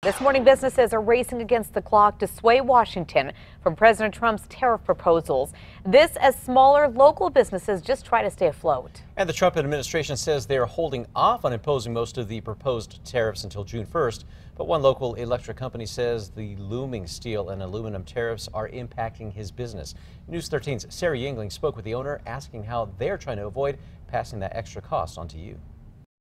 This morning, businesses are racing against the clock to sway Washington from President Trump's tariff proposals. This as smaller local businesses just try to stay afloat. And the Trump administration says they are holding off on imposing most of the proposed tariffs until June 1st. But one local electric company says the looming steel and aluminum tariffs are impacting his business. News 13's Sarah Yingling spoke with the owner, asking how they're trying to avoid passing that extra cost on to you.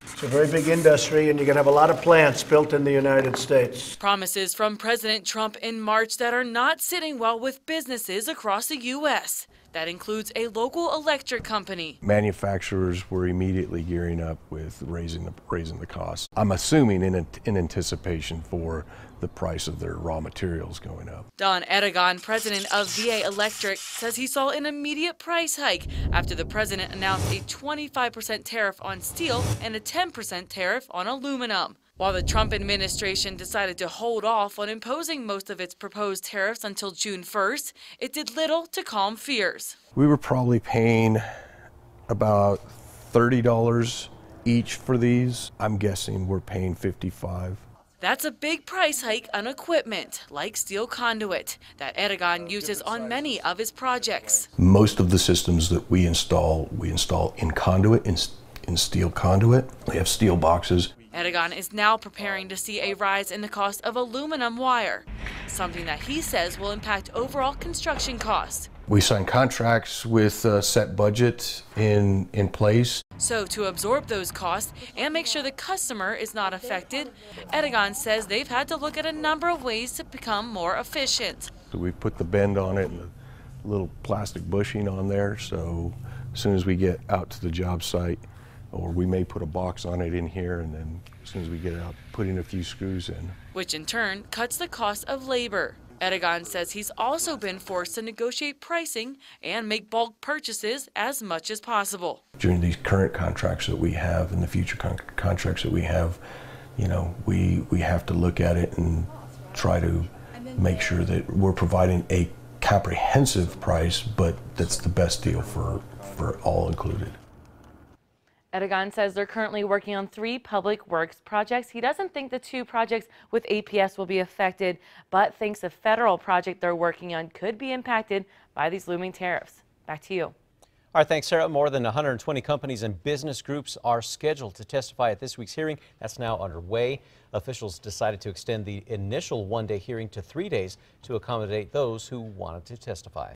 It's a very big industry, and you're going to have a lot of plants built in the United States. Promises from President Trump in March that are not sitting well with businesses across the U.S. That includes a local electric company. Manufacturers were immediately gearing up with raising the cost. I'm assuming in anticipation for the price of their raw materials going up. Don Edegon, president of VA Electric, says he saw an immediate price hike after the president announced a 25% tariff on steel and a 10% tariff on aluminum. While the Trump administration decided to hold off on imposing most of its proposed tariffs until June 1st, it did little to calm fears. We were probably paying about $30 each for these. I'm guessing we're paying $55. That's a big price hike on equipment, like steel conduit, that Edegon uses on many of his projects. Most of the systems that we install in conduit, in steel conduit. We have steel boxes. Edegon is now preparing to see a rise in the cost of aluminum wire, something that he says will impact overall construction costs. We sign contracts with a set budget in place. So to absorb those costs and make sure the customer is not affected, Edegon says they've had to look at a number of ways to become more efficient. So we put the bend on it and a little plastic bushing on there, so as soon as we get out to the job site, or we may put a box on it in here, and then as soon as we get out, putting a few screws in. Which in turn cuts the cost of labor. Edegon says he's also been forced to negotiate pricing and make bulk purchases as much as possible. During these current contracts that we have and the future contracts that we have, you know, we have to look at it and try to make sure that we're providing a comprehensive price, but that's the best deal for all included. Edegon says they're currently working on 3 public works projects. He doesn't think the 2 projects with APS will be affected, but thinks a federal project they're working on could be impacted by these looming tariffs. Back to you. All right, thanks, Sarah. More than 120 companies and business groups are scheduled to testify at this week's hearing. That's now underway. Officials decided to extend the initial one-day hearing to 3 days to accommodate those who wanted to testify.